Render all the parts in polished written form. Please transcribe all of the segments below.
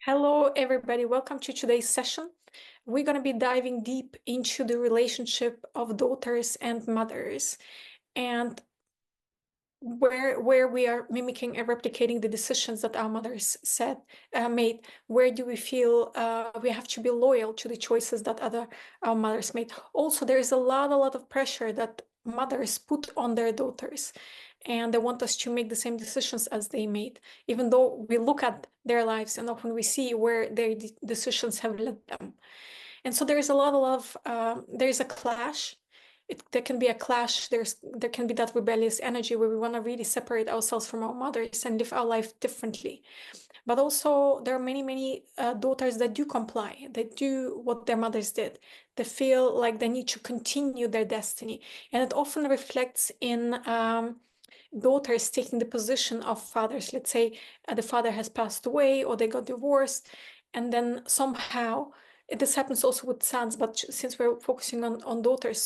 Hello, everybody. Welcome to today's session. We're going to be diving deep into the relationship of daughters and mothers, and where we are mimicking and replicating the decisions that our mothers made. Where do we feel we have to be loyal to the choices that our mothers made? Also, there is a lot of pressure that mothers put on their daughters, and they want us to make the same decisions as they made, even though we look at their lives and often we see where their decisions have led them. And so there is a lot of there is a clash. There can be a clash. There can be that rebellious energy where we want to really separate ourselves from our mothers and live our life differently. But also there are many daughters that do comply. They do what their mothers did. They feel like they need to continue their destiny, and it often reflects in daughters taking the position of fathers. Let's say the father has passed away or they got divorced, and then somehow this happens also with sons, but since we're focusing on daughters,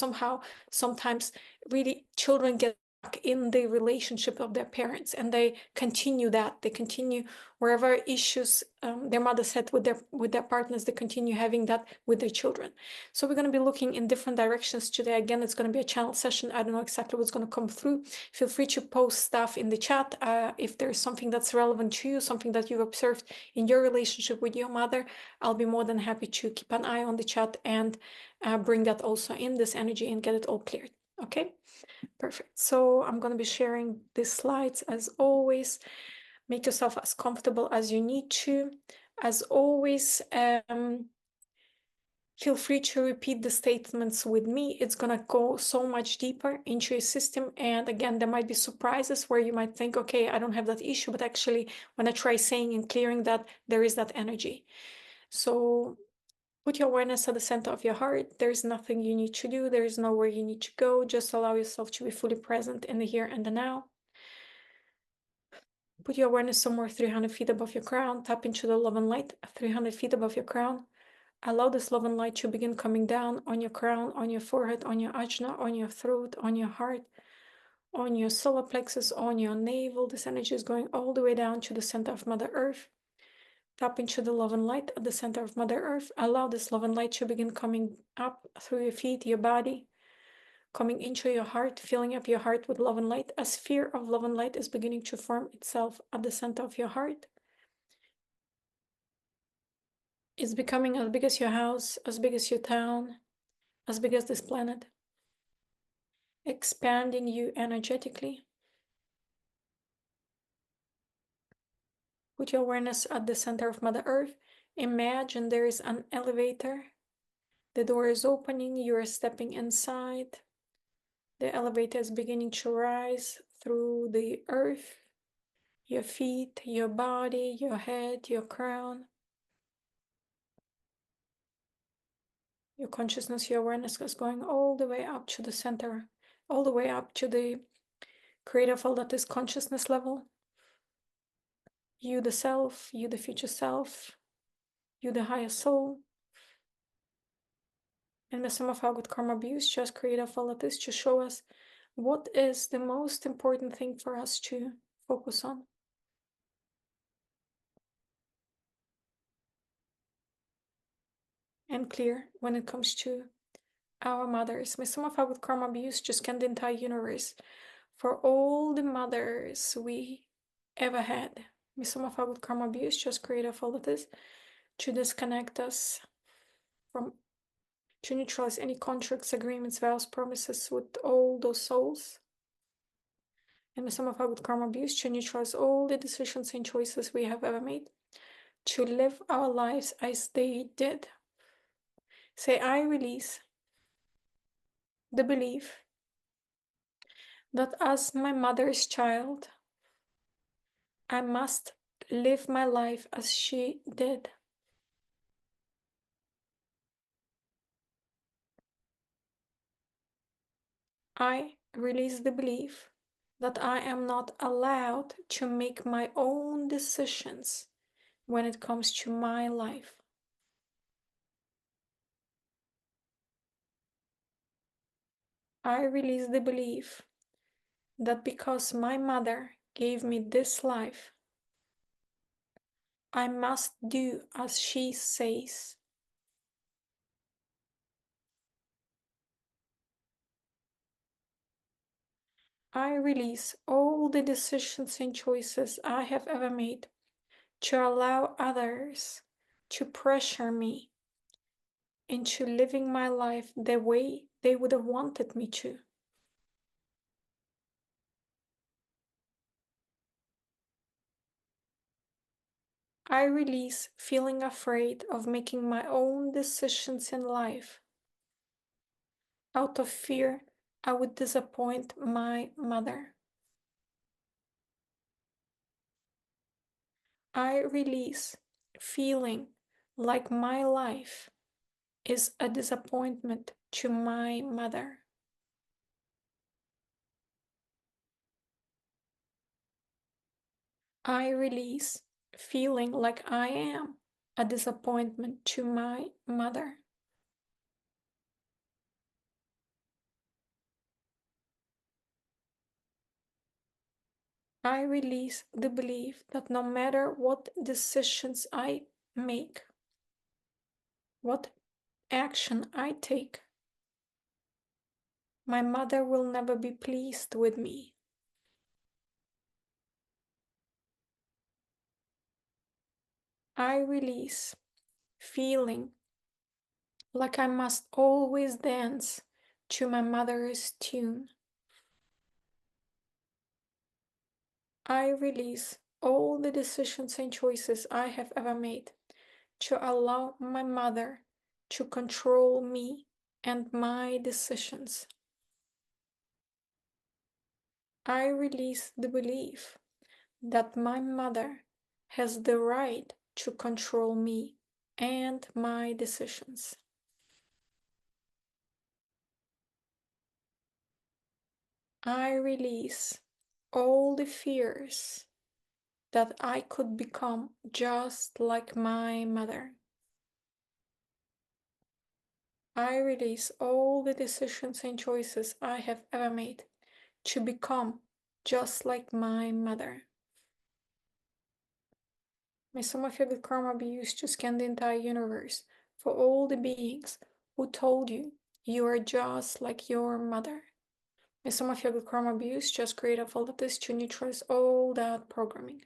sometimes really children get stuck in the relationship of their parents, and they continue wherever issues their mothers had with their partners, they continue having that with their children. So we're going to be looking in different directions today. Again, it's going to be a channel session. I don't know exactly what's going to come through. Feel free to post stuff in the chat if there's something that's relevant to you, something that you've observed in your relationship with your mother. I'll be more than happy to keep an eye on the chat and bring that also in this energy and get it all cleared. Okay, perfect. So I'm going to be sharing these slides as always. Make yourself as comfortable as you need to. As always, feel free to repeat the statements with me. It's going to go so much deeper into your system. And again, there might be surprises where you might think, okay, I don't have that issue, but actually when I try saying and clearing that, there is that energy. So put your awareness at the center of your heart. There's nothing you need to do. There is nowhere you need to go. Just allow yourself to be fully present in the here and the now. Put your awareness somewhere 300 feet above your crown. Tap into the love and light 300 feet above your crown. Allow this love and light to begin coming down on your crown, on your forehead, on your ajna, on your throat, on your heart, on your solar plexus, on your navel. This energy is going all the way down to the center of Mother Earth. Tap into the love and light at the center of Mother Earth. Allow this love and light to begin coming up through your feet, your body, coming into your heart, filling up your heart with love and light. A sphere of love and light is beginning to form itself at the center of your heart. It's becoming as big as your house, as big as your town, as big as this planet, expanding you energetically. Put your awareness at the center of Mother Earth. Imagine there is an elevator. The door is opening, you are stepping inside. The elevator is beginning to rise through the earth, your feet, your body, your head, your crown. Your consciousness, your awareness is going all the way up to the center, all the way up to the creative all that is consciousness level. You the self, you the future self, you the higher soul. And the sum of our good karma abuse, just creative all that is to show us what is the most important thing for us to focus on. And clear when it comes to our mothers. May some of our good karma abuse just scan the entire universe for all the mothers we ever had. May some of our good karma abuse just create all of this to disconnect us from, to neutralize any contracts, agreements, vows, promises with all those souls. And may some of our good karma abuse to neutralize all the decisions and choices we have ever made to live our lives as they did. Say, I release the belief that as my mother's child, I must live my life as she did. I release the belief that I am not allowed to make my own decisions when it comes to my life. I release the belief that because my mother gave me this life, I must do as she says. I release all the decisions and choices I have ever made to allow others to pressure me into living my life the way they would have wanted me to. I release feeling afraid of making my own decisions in life out of fear I would disappoint my mother. I release feeling like my life is a disappointment to my mother. I release feeling like I am a disappointment to my mother. I release the belief that no matter what decisions I make, what action I take, my mother will never be pleased with me. I release feeling like I must always dance to my mother's tune. I release all the decisions and choices I have ever made to allow my mother to control me and my decisions. I release the belief that my mother has the right to control me and my decisions. I release all the fears that I could become just like my mother. I release all the decisions and choices I have ever made to become just like my mother. May some of your good karma be used to scan the entire universe for all the beings who told you you are just like your mother. May some of your good karma be used just create a fault that is to neutralize all that programming.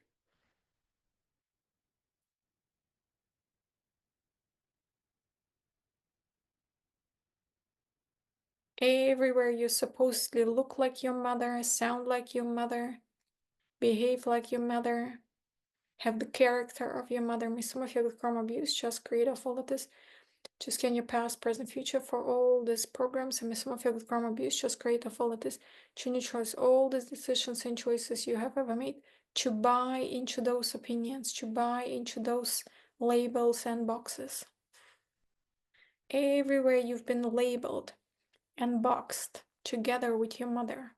Everywhere you supposedly look like your mother, sound like your mother, behave like your mother, have the character of your mother, may some of your good karma be used just create a fault that is to scan your past, present, future for all these programs, and may some of your good karma be used just create a fault that is to neutralize all these decisions and choices you have ever made to buy into those opinions, to buy into those labels and boxes. Everywhere you've been labeled and boxed together with your mother.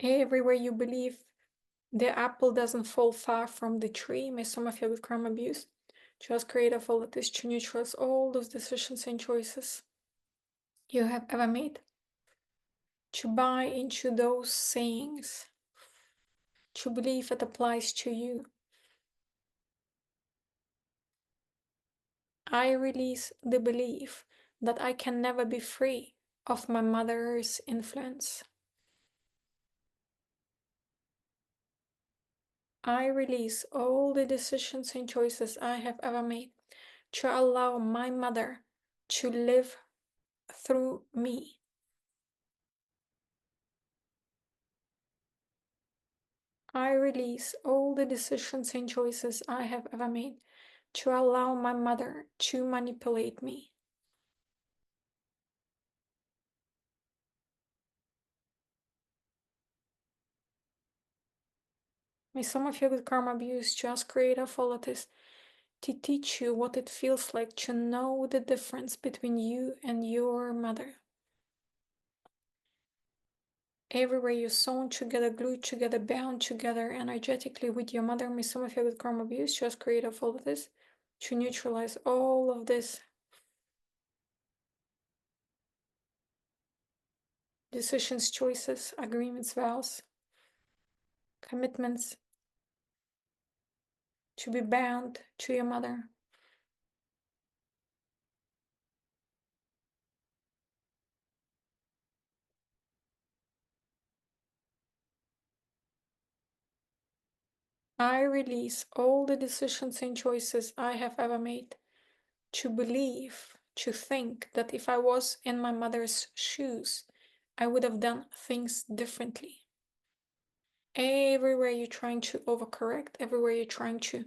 Everywhere you believe the apple doesn't fall far from the tree, may some of your good karma be used just create a fault that is to neutralize all those decisions and choices you have ever made to buy into those sayings, to believe it applies to you. I release the belief that I can never be free of my mother's influence. I release all the decisions and choices I have ever made to allow my mother to live through me. I release all the decisions and choices I have ever made to allow my mother to manipulate me. May some of your good karma be used just create a follitis to teach you what it feels like to know the difference between you and your mother. Everywhere you're sewn together, glued together, bound together energetically with your mother, may some of your good karma be used just create a follitis to neutralize all of this. decisions, choices, agreements, vows, commitments to be bound to your mother. I release all the decisions and choices I have ever made to believe, to think that if I was in my mother's shoes, I would have done things differently. Everywhere you're trying to overcorrect, everywhere you're trying to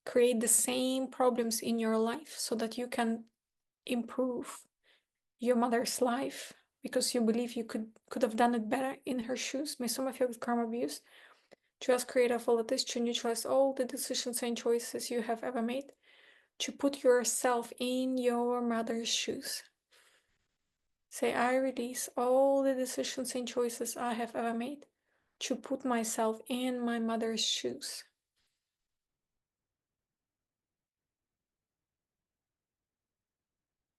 create the same problems in your life so that you can improve your mother's life because you believe you could have done it better in her shoes. May some of you with karma abuse. Just create a full list to neutralize all the decisions and choices you have ever made to put yourself in your mother's shoes. Say, I release all the decisions and choices I have ever made to put myself in my mother's shoes.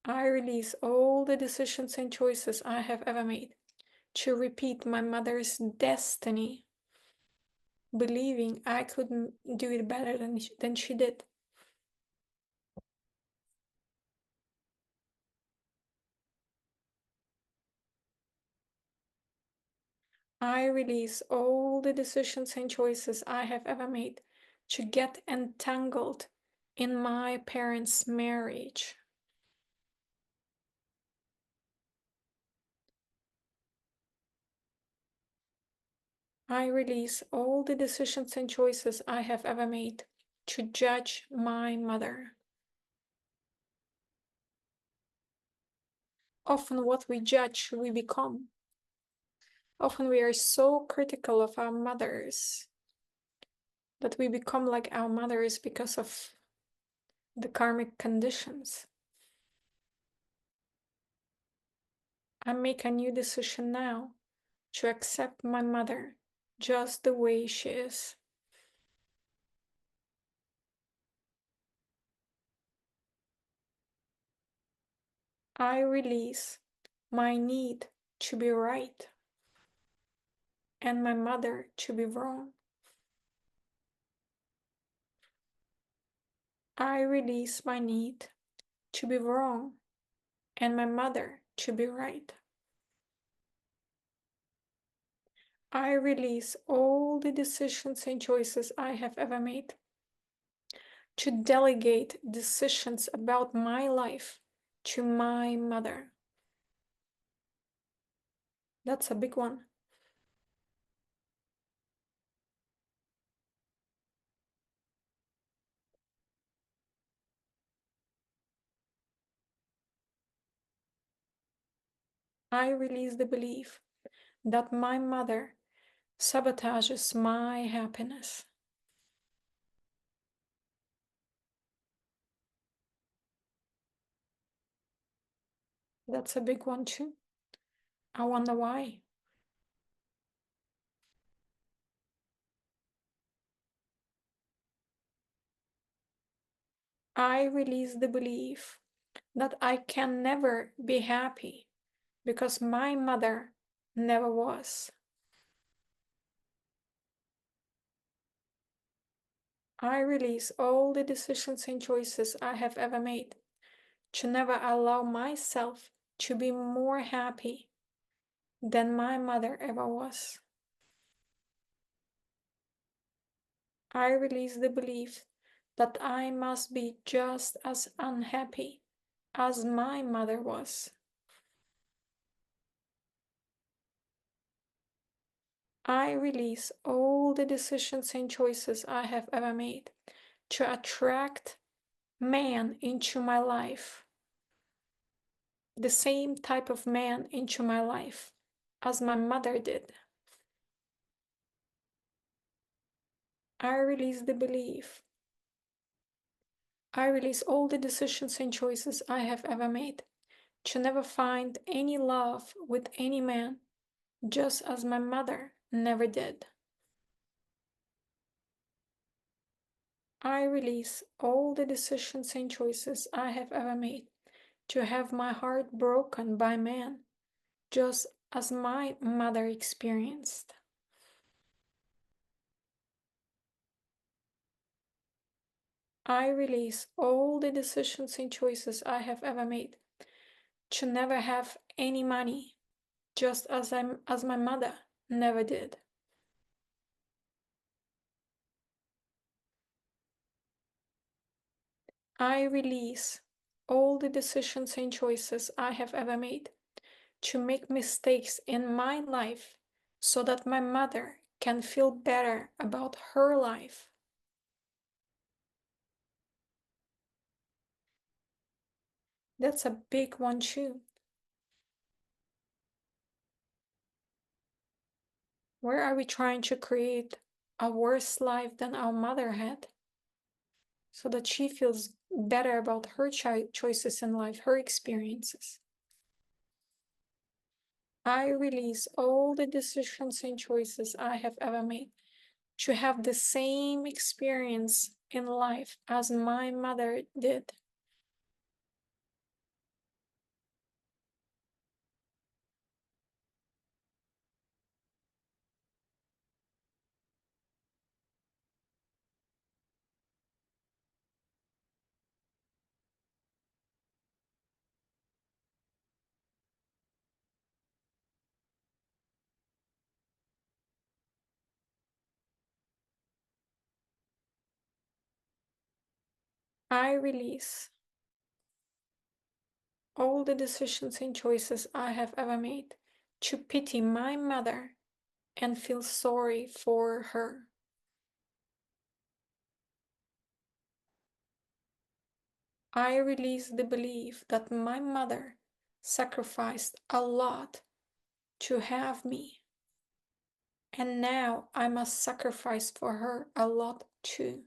I release all the decisions and choices I have ever made to repeat my mother's destiny, believing I couldn't do it better than she did. I release all the decisions and choices I have ever made to get entangled in my parents' marriage. I release all the decisions and choices I have ever made to judge my mother. Often what we judge, we become. Often we are so critical of our mothers that we become like our mothers because of the karmic conditions. I make a new decision now to accept my mother just the way she is. I release my need to be right and my mother to be wrong. I release my need to be wrong and my mother to be right. I release all the decisions and choices I have ever made to delegate decisions about my life to my mother. That's a big one. I release the belief that my mother sabotages my happiness. That's a big one too. I wonder why. I release the belief that I can never be happy because my mother never was. I release all the decisions and choices I have ever made to never allow myself to be more happy than my mother ever was. I release the belief that I must be just as unhappy as my mother was. I release all the decisions and choices I have ever made to attract man into my life, the same type of man into my life as my mother did. I release the belief. I release all the decisions and choices I have ever made to never find any love with any man, just as my mother never did. I release all the decisions and choices I have ever made to have my heart broken by man, just as my mother experienced. I release all the decisions and choices I have ever made to never have any money, just as my mother never did. I release all the decisions and choices I have ever made to make mistakes in my life so that my mother can feel better about her life. That's a big one, too. Where are we trying to create a worse life than our mother had so that she feels better about her choices in life, her experiences? I release all the decisions and choices I have ever made to have the same experience in life as my mother did. I release all the decisions and choices I have ever made to pity my mother and feel sorry for her. I release the belief that my mother sacrificed a lot to have me, and now I must sacrifice for her a lot too.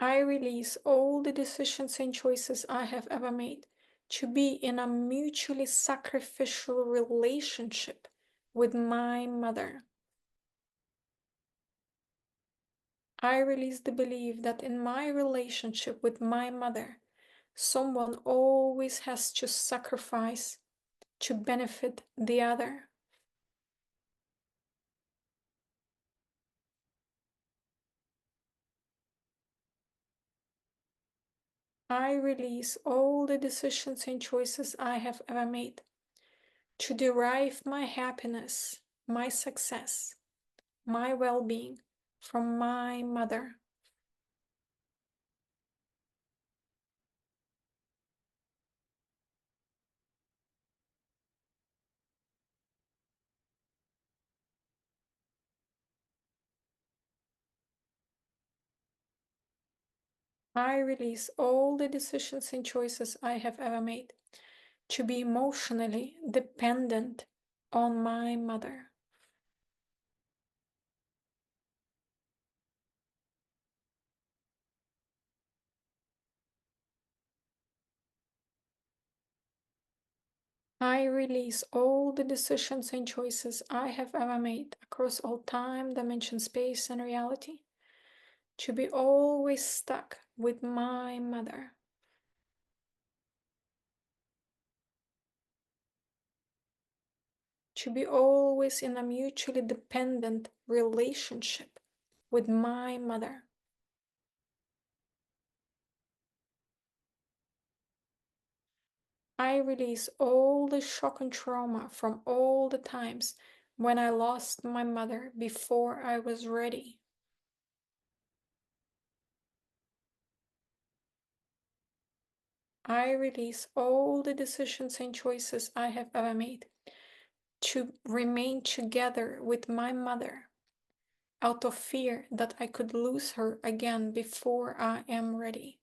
I release all the decisions and choices I have ever made to be in a mutually sacrificial relationship with my mother. I release the belief that in my relationship with my mother, someone always has to sacrifice to benefit the other. I release all the decisions and choices I have ever made to derive my happiness, my success, my well being from my mother. I release all the decisions and choices I have ever made to be emotionally dependent on my mother. I release all the decisions and choices I have ever made across all time, dimension, space, and reality to be always stuck with my mother. To be always in a mutually dependent relationship with my mother. I release all the shock and trauma from all the times when I lost my mother before I was ready. I release all the decisions and choices I have ever made to remain together with my mother out of fear that I could lose her again before I am ready.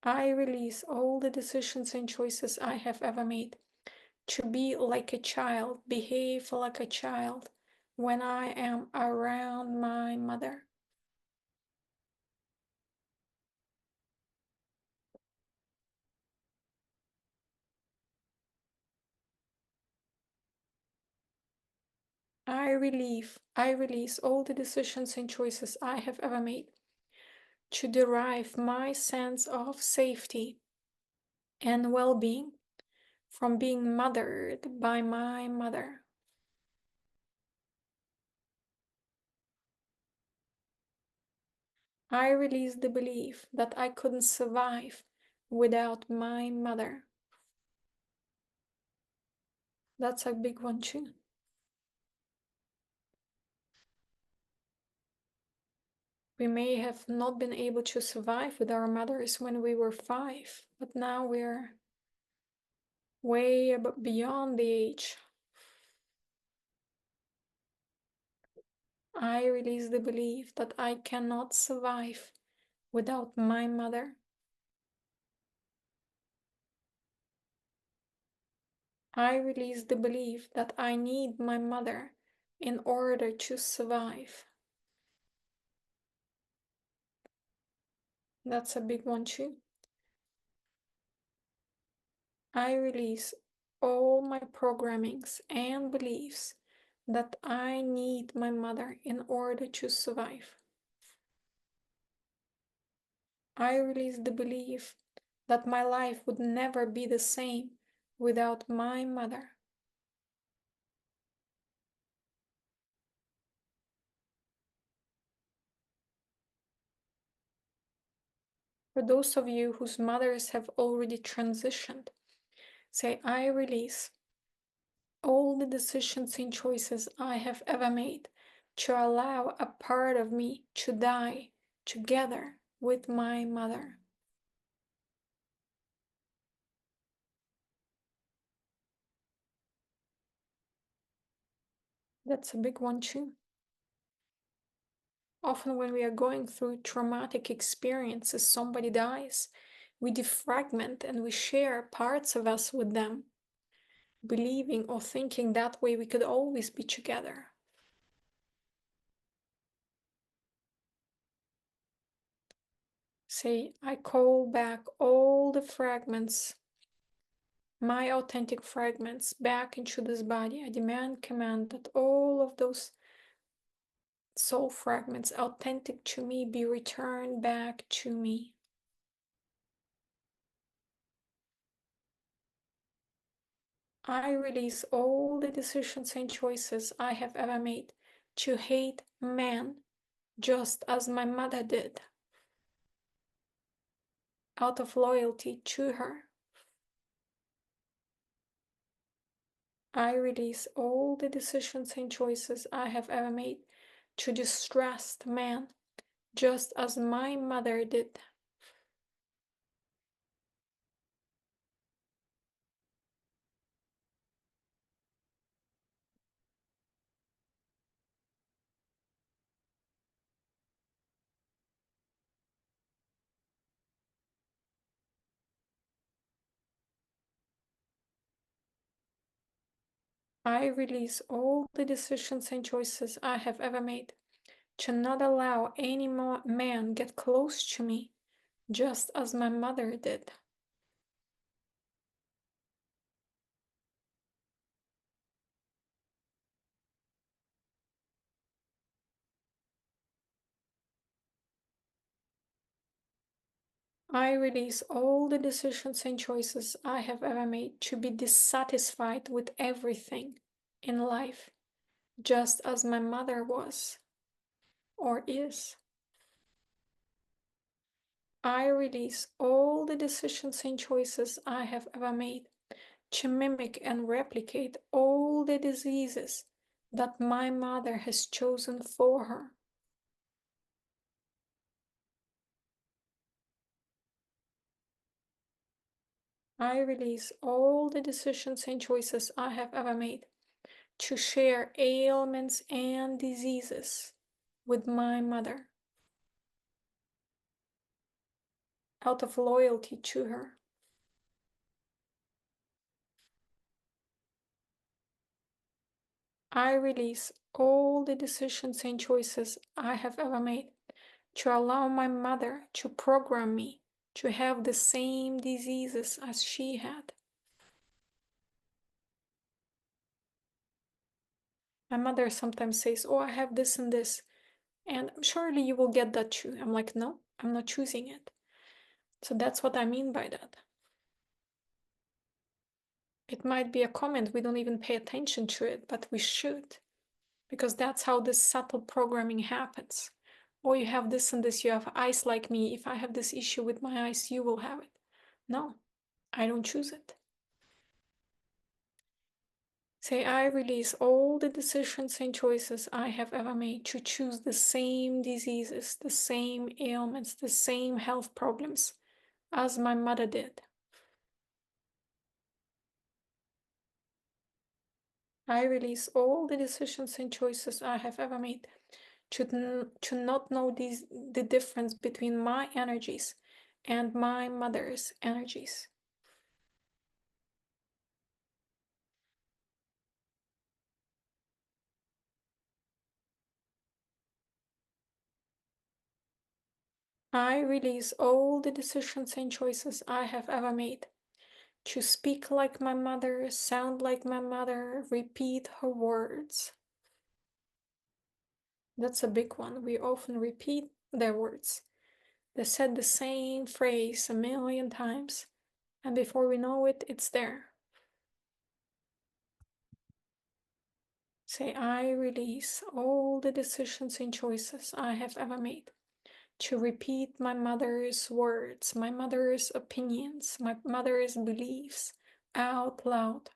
I release all the decisions and choices I have ever made to be like a child, behave like a child when I am around my mother. I release all the decisions and choices I have ever made to derive my sense of safety and well being from being mothered by my mother. I release the belief that I couldn't survive without my mother. That's a big one, too. We may have not been able to survive with our mothers when we were 5, but now we're way beyond the age. I release the belief that I cannot survive without my mother. I release the belief that I need my mother in order to survive. That's a big one, too. I release all my programmings and beliefs that I need my mother in order to survive. I release the belief that my life would never be the same without my mother. For those of you whose mothers have already transitioned, say, I release all the decisions and choices I have ever made to allow a part of me to die together with my mother. That's a big one, too. Often, when we are going through traumatic experiences, somebody dies, we defragment and we share parts of us with them, believing or thinking that way we could always be together. Say, I call back all the fragments, my authentic fragments, back into this body. I command that all of those soul fragments authentic to me be returned back to me. I release all the decisions and choices I have ever made to hate man just as my mother did, out of loyalty to her. I release all the decisions and choices I have ever made to distrust man just as my mother did. I release all the decisions and choices I have ever made to not allow any more man get close to me, just as my mother did. I release all the decisions and choices I have ever made to be dissatisfied with everything in life, just as my mother was or is. I release all the decisions and choices I have ever made to mimic and replicate all the diseases that my mother has chosen for her. I release all the decisions and choices I have ever made to share ailments and diseases with my mother, out of loyalty to her. I release all the decisions and choices I have ever made to allow my mother to program me to have the same diseases as she had. My mother sometimes says, oh, I have this and this, and surely you will get that too. I'm like, no, I'm not choosing it. So that's what I mean by that. It might be a comment, we don't even pay attention to it, but we should, because that's how this subtle programming happens. Oh, you have this and this, you have eyes like me. If I have this issue with my eyes, you will have it. No, I don't choose it. Say, I release all the decisions and choices I have ever made to choose the same diseases, the same ailments, the same health problems as my mother did. I release all the decisions and choices I have ever made to not know the difference between my energies and my mother's energies. I release all the decisions and choices I have ever made to speak like my mother, sound like my mother, repeat her words. That's a big one. We often repeat their words. They said the same phrase a million times, and before we know it, it's there. Say, I release all the decisions and choices I have ever made to repeat my mother's words, my mother's opinions, my mother's beliefs out loud.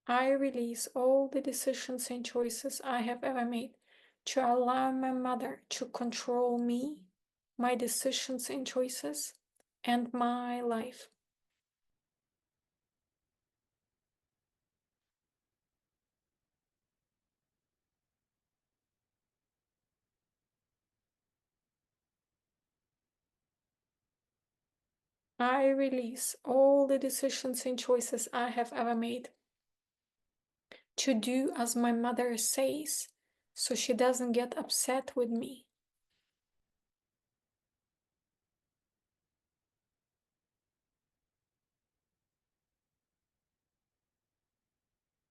I release all the decisions and choices I have ever made to allow my mother to control me, my decisions and choices, and my life. I release all the decisions and choices I have ever made to do as my mother says so she doesn't get upset with me.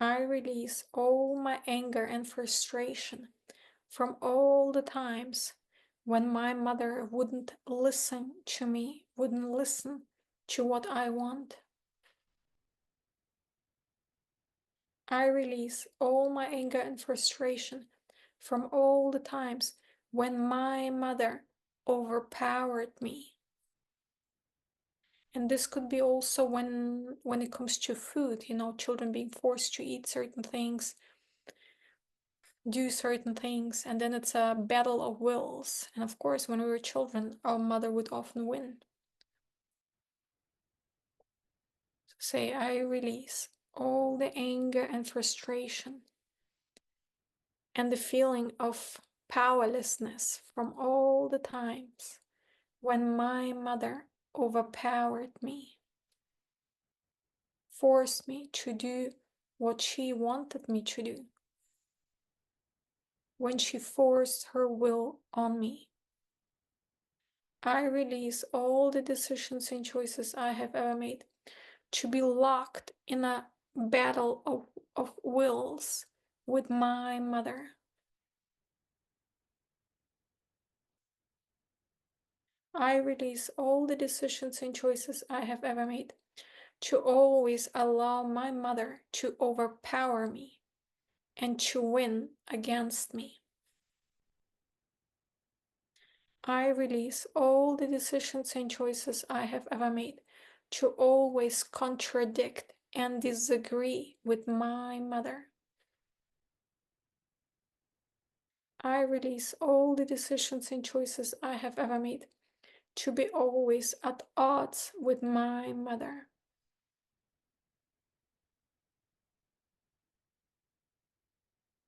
I release all my anger and frustration from all the times when my mother wouldn't listen to me, wouldn't listen to what I want. I release all my anger and frustration from all the times when my mother overpowered me. And this could be also when it comes to food, children being forced to eat certain things, do certain things, and then it's a battle of wills. And of course, when we were children, our mother would often win. So say, I release all the anger and frustration and the feeling of powerlessness from all the times when my mother overpowered me, forced me to do what she wanted me to do, when she forced her will on me. I release all the decisions and choices I have ever made to be locked in a battle of wills with my mother. I release all the decisions and choices I have ever made to always allow my mother to overpower me and to win against me. I release all the decisions and choices I have ever made to always contradict and disagree with my mother. I release all the decisions and choices I have ever made to be always at odds with my mother.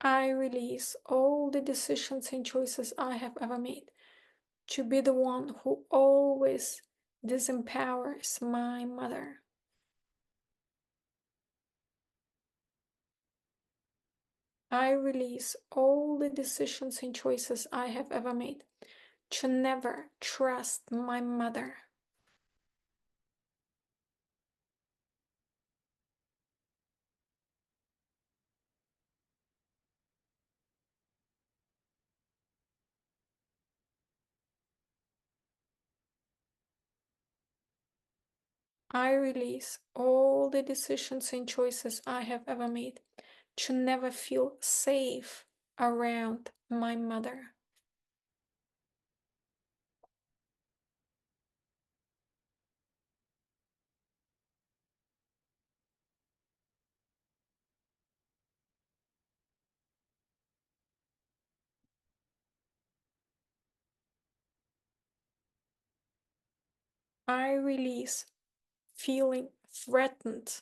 I release all the decisions and choices I have ever made to be the one who always disempowers my mother. I release all the decisions and choices I have ever made to never trust my mother. I release all the decisions and choices I have ever made to never feel safe around my mother. I release feeling threatened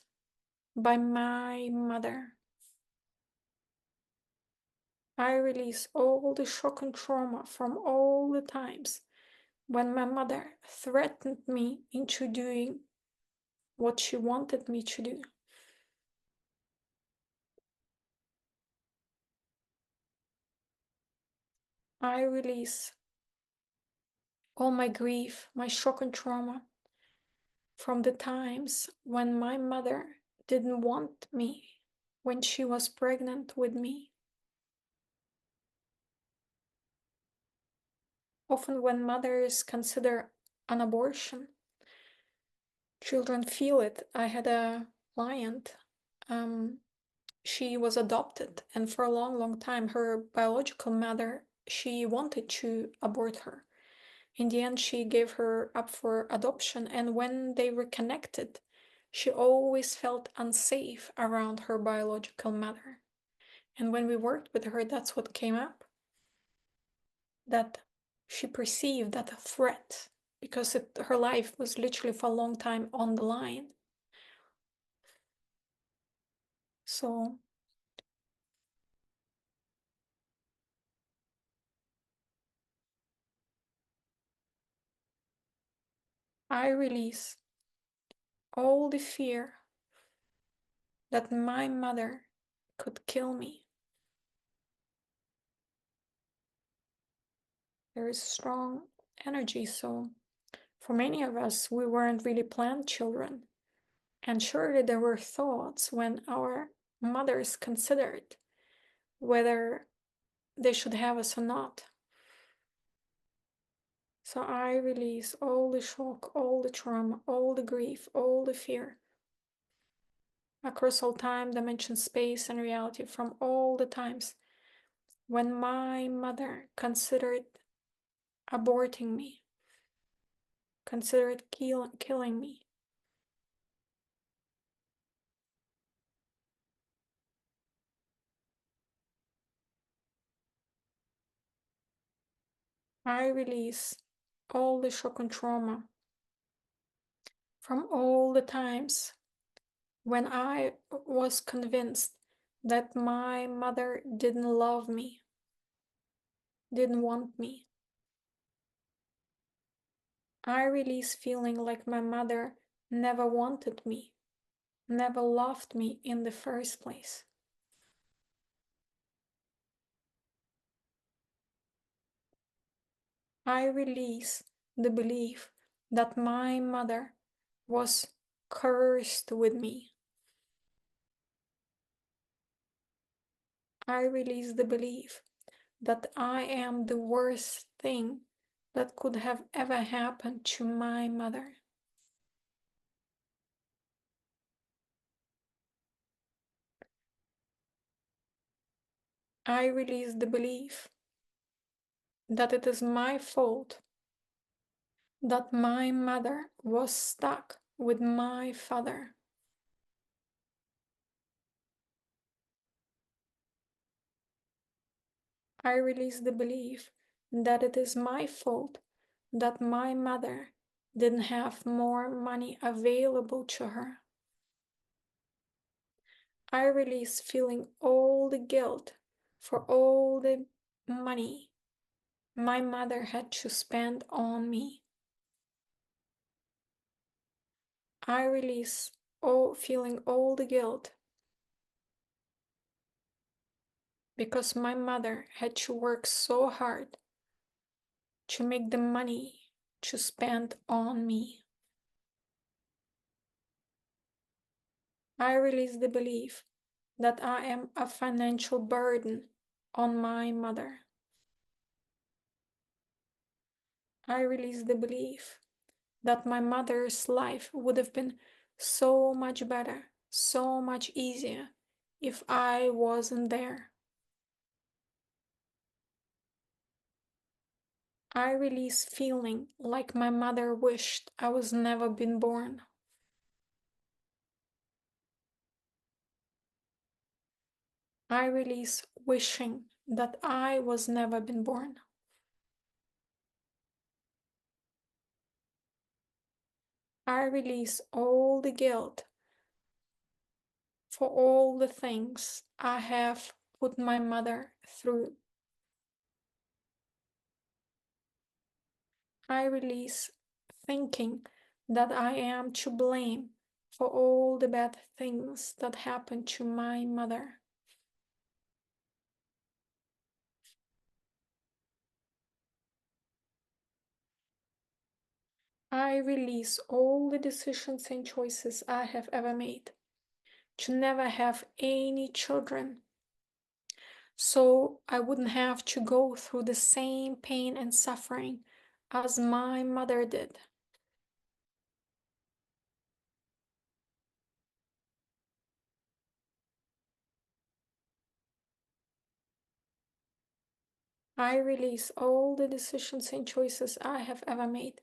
by my mother. I release all the shock and trauma from all the times when my mother threatened me into doing what she wanted me to do. I release all my grief, my shock and trauma from the times when my mother didn't want me when she was pregnant with me. Often, when mothers consider an abortion, children feel it. I had a client, she was adopted, and for a long, long time, her biological mother, she wanted to abort her. In the end, she gave her up for adoption, and when they reconnected, she always felt unsafe around her biological mother. And when we worked with her, that's what came up, that she perceived that a threat because her life was literally for a long time on the line. So I release all the fear that my mother could kill me. There is strong energy, so for many of us, we weren't really planned children. And surely there were thoughts when our mothers considered whether they should have us or not. So I release all the shock, all the trauma, all the grief, all the fear across all time, dimension, space, and reality from all the times when my mother considered aborting me, considered killing me. I release all the shock and trauma from all the times when I was convinced that my mother didn't love me, didn't want me. I release feeling like my mother never wanted me, never loved me in the first place. I release the belief that my mother was cursed with me. I release the belief that I am the worst thing that could have ever happened to my mother. I release the belief that it is my fault that my mother was stuck with my father. I release the belief that it is my fault that my mother didn't have more money available to her. I release feeling all the guilt for all the money my mother had to spend on me. I release feeling all the guilt because my mother had to work so hard to make the money to spend on me. I release the belief that I am a financial burden on my mother. I release the belief that my mother's life would have been so much better, so much easier if I wasn't there. I release feeling like my mother wished I was never been born. I release wishing that I was never been born. I release all the guilt for all the things I have put my mother through. I release thinking that I am to blame for all the bad things that happened to my mother. I release all the decisions and choices I have ever made to never have any children, so I wouldn't have to go through the same pain and suffering as my mother did. I release all the decisions and choices I have ever made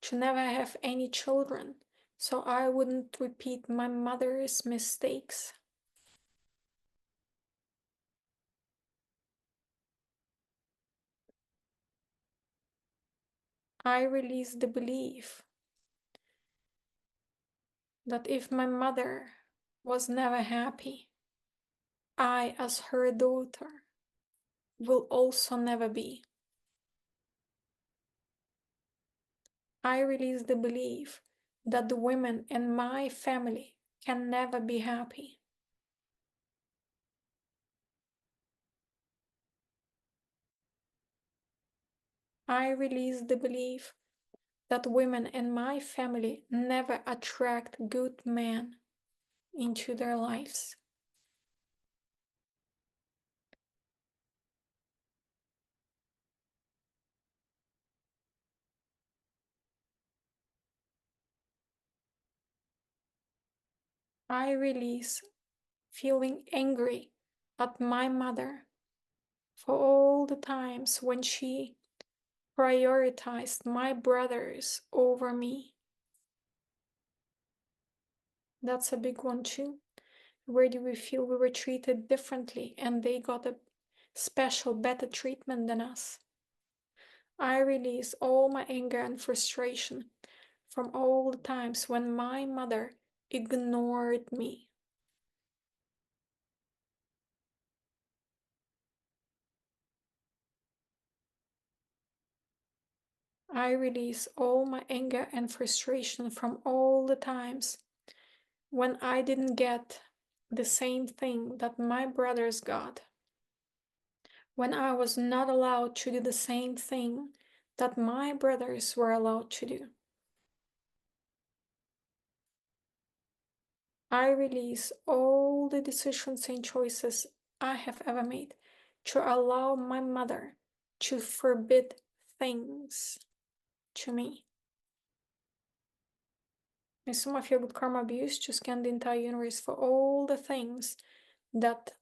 to never have any children, so I wouldn't repeat my mother's mistakes. I release the belief that if my mother was never happy, I, as her daughter, will also never be. I release the belief that the women in my family can never be happy. I release the belief that women in my family never attract good men into their lives. I release feeling angry at my mother for all the times when she prioritized my brothers over me. That's a big one too. Where do we feel we were treated differently and they got a special, better treatment than us? I release all my anger and frustration from all the times when my mother ignored me. I release all my anger and frustration from all the times when I didn't get the same thing that my brothers got, when I was not allowed to do the same thing that my brothers were allowed to do. I release all the decisions and choices I have ever made to allow my mother to forbid things to me. May some of you good karma abuse to scan the entire universe for all the things that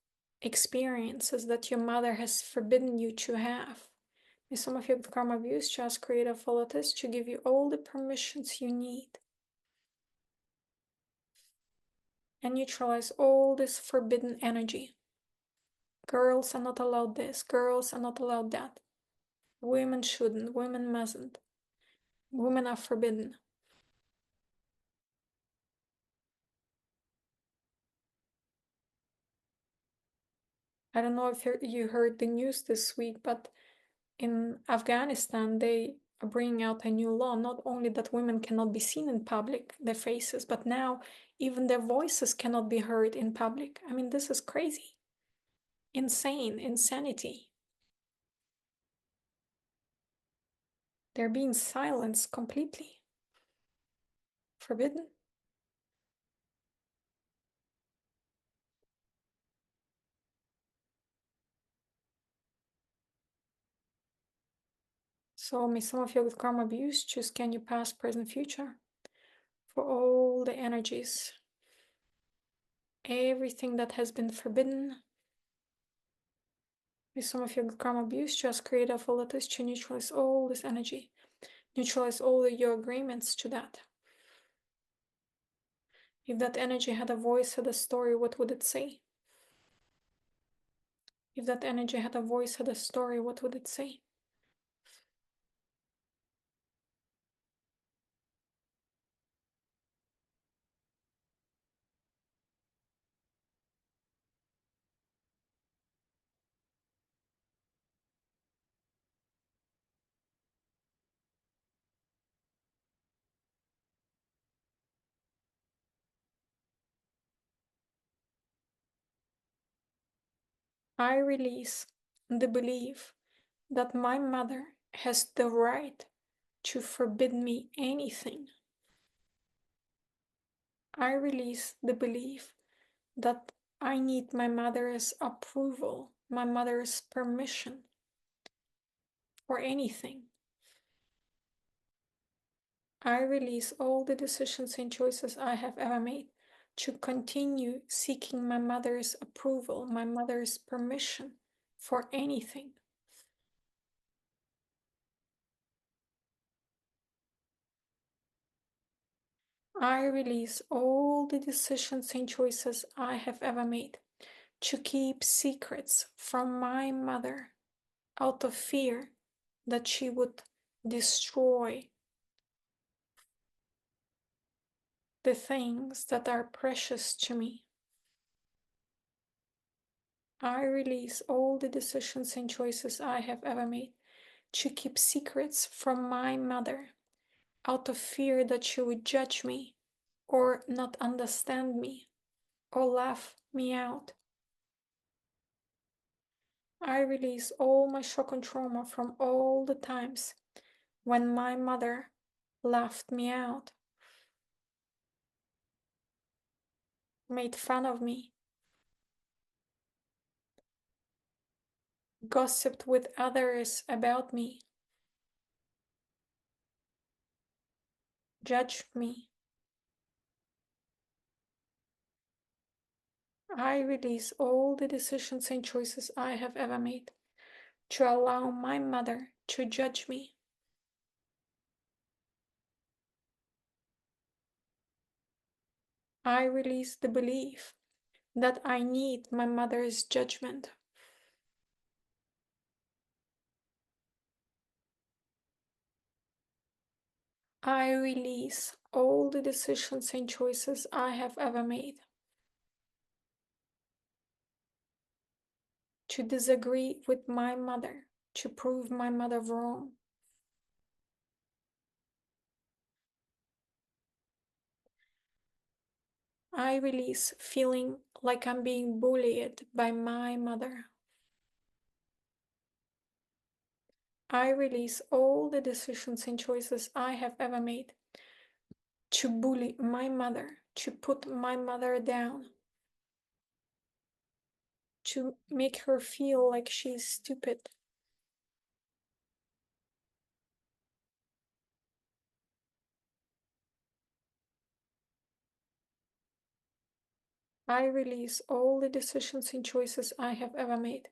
experiences that your mother has forbidden you to have. May some of you good karma abuse to ask creative volatility to give you all the permissions you need and neutralize all this forbidden energy. Girls are not allowed this, girls are not allowed that. Women shouldn't, women mustn't. Women are forbidden. I don't know if you heard the news this week, but in Afghanistan, they are bringing out a new law, not only that women cannot be seen in public, their faces, but now even their voices cannot be heard in public. I mean, this is crazy. Insane, insanity. They're being silenced completely. Forbidden. So may some of you with karma abuse choose can you past, present, future for all the energies. Everything that has been forbidden. May some of you with karma abuse just create a full lattice to neutralize all this energy. Neutralize all your agreements to that. If that energy had a voice, had a story, what would it say? If that energy had a voice, had a story, what would it say? I release the belief that my mother has the right to forbid me anything. I release the belief that I need my mother's approval, my mother's permission for anything. I release all the decisions and choices I have ever made to continue seeking my mother's approval, my mother's permission for anything. I release all the decisions and choices I have ever made to keep secrets from my mother out of fear that she would destroy the things that are precious to me. I release all the decisions and choices I have ever made to keep secrets from my mother out of fear that she would judge me or not understand me or laugh me out. I release all my shock and trauma from all the times when my mother laughed me out, made fun of me, gossiped with others about me, judged me. I release all the decisions and choices I have ever made to allow my mother to judge me. I release the belief that I need my mother's judgment. I release all the decisions and choices I have ever made to disagree with my mother, to prove my mother wrong. I release feeling like I'm being bullied by my mother. I release all the decisions and choices I have ever made to bully my mother, to put my mother down, to make her feel like she's stupid. I release all the decisions and choices I have ever made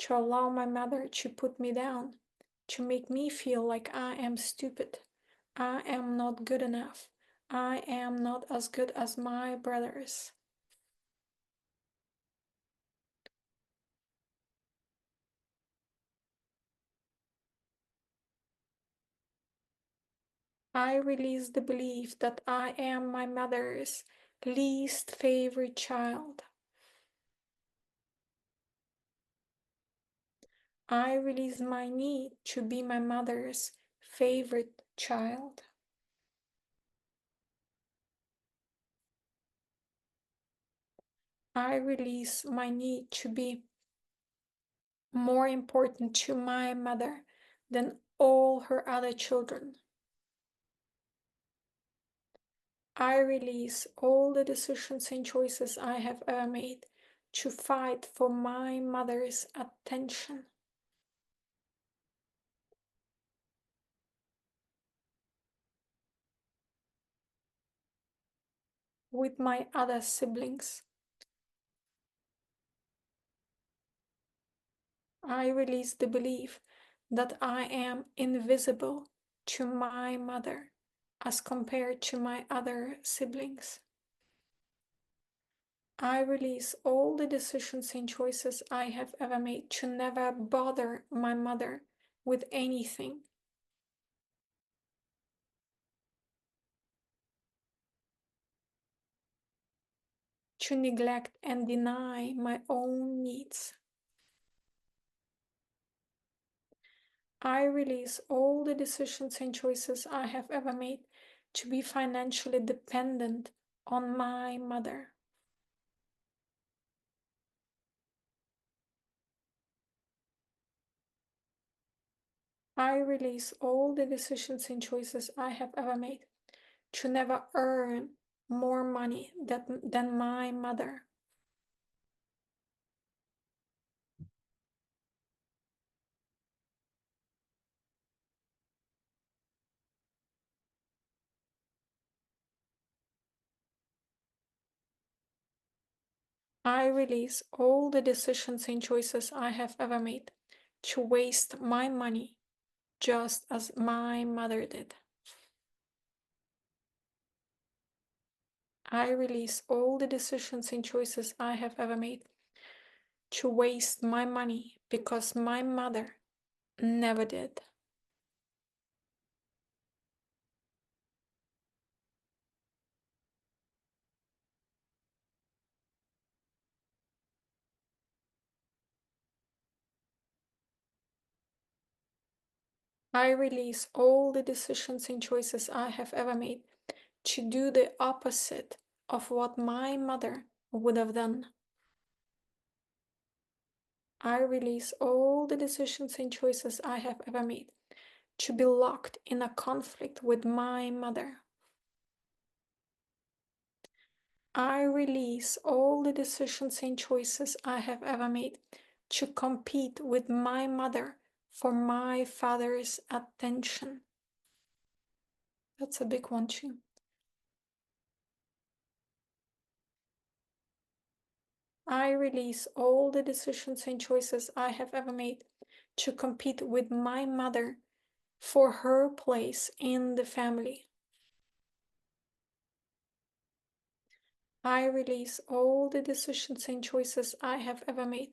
to allow my mother to put me down, to make me feel like I am stupid, I am not good enough, I am not as good as my brothers. I release the belief that I am my mother's least favorite child. I release my need to be my mother's favorite child. I release my need to be more important to my mother than all her other children. I release all the decisions and choices I have ever made to fight for my mother's attention. With my other siblings. I release the belief that I am invisible to my mother as compared to my other siblings. I release all the decisions and choices I have ever made to never bother my mother with anything. To neglect and deny my own needs. I release all the decisions and choices I have ever made to be financially dependent on my mother. I release all the decisions and choices I have ever made to never earn more money than my mother. I release all the decisions and choices I have ever made to waste my money just as my mother did. I release all the decisions and choices I have ever made to waste my money because my mother never did. I release all the decisions and choices I have ever made to do the opposite of what my mother would have done. I release all the decisions and choices I have ever made to be locked in a conflict with my mother. I release all the decisions and choices I have ever made to compete with my mother for my father's attention. That's a big one, too. I release all the decisions and choices I have ever made to compete with my mother for her place in the family. I release all the decisions and choices I have ever made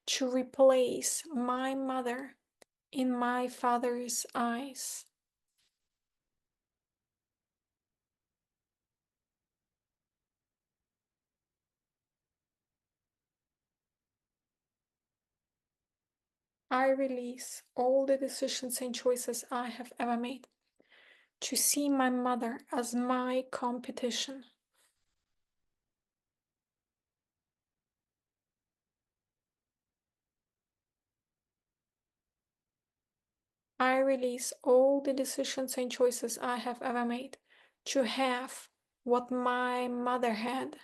to replace my mother in my father's eyes. I release all the decisions and choices I have ever made to see my mother as my competition. I release all the decisions and choices I have ever made to have what my mother had.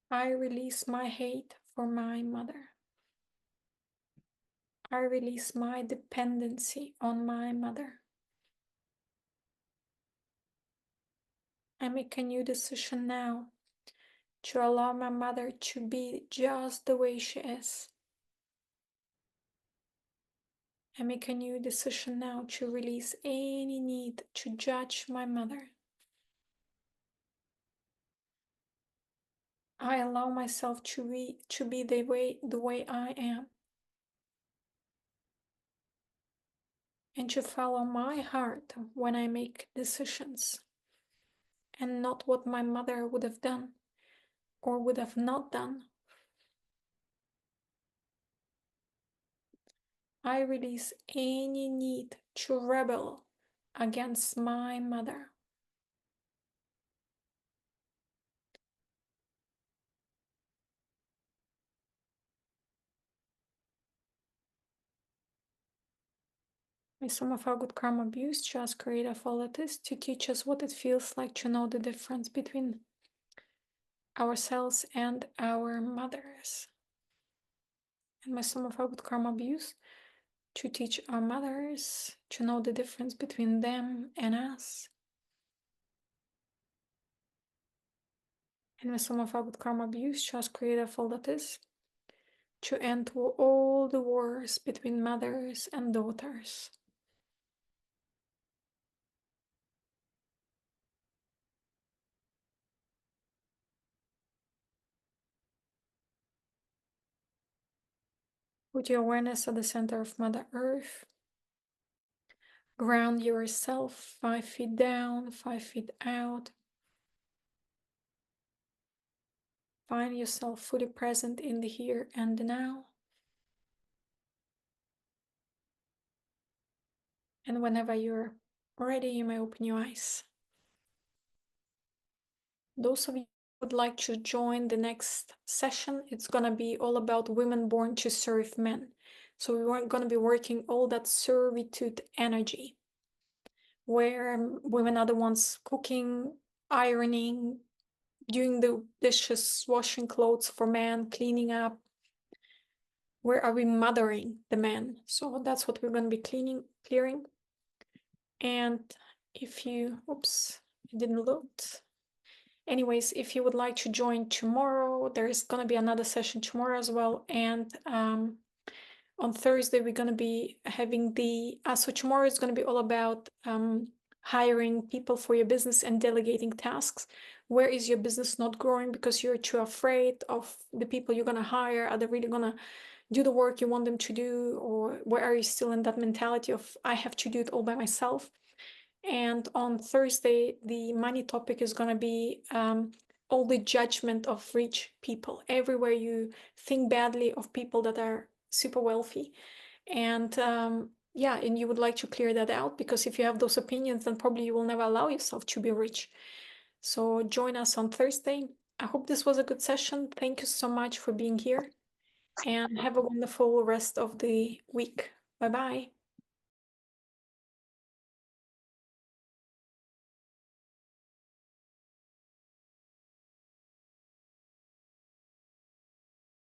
I release my hate for my mother. I release my dependency on my mother. I make a new decision now to allow my mother to be just the way she is. I make a new decision now to release any need to judge my mother. I allow myself to be the way I am and to follow my heart when I make decisions and not what my mother would have done or would have not done. I release any need to rebel against my mother. May some of our good karma abuse just create a fallacies to teach us what it feels like to know the difference between ourselves and our mothers. And may some of our good karma abuse to teach our mothers to know the difference between them and us. And may some of our good karma abuse just create a fallacies to end all the wars between mothers and daughters. Put your awareness at the center of Mother Earth. Ground yourself 5 feet down, 5 feet out. Find yourself fully present in the here and the now. And whenever you're ready, you may open your eyes. Those of you who would like to join the next session, it's going to be all about women born to serve men. So we're going to be working all that servitude energy, where women are the ones cooking, ironing, doing the dishes, washing clothes for men, cleaning up. Where are we mothering the men? So that's what we're going to be clearing. And if you, oops, it didn't load. Anyways, if you would like to join tomorrow, there is going to be another session tomorrow as well. And on Thursday, we're going to be having so tomorrow is going to be all about hiring people for your business and delegating tasks. Where is your business not growing because you're too afraid of the people you're going to hire? Are they really going to do the work you want them to do? Or where are you still in that mentality of, I have to do it all by myself? And on Thursday, the money topic is going to be all the judgment of rich people. Everywhere you think badly of people that are super wealthy. And yeah, and you would like to clear that out, because if you have those opinions, then probably you will never allow yourself to be rich. So join us on Thursday. I hope this was a good session. Thank you so much for being here, and have a wonderful rest of the week. Bye-bye.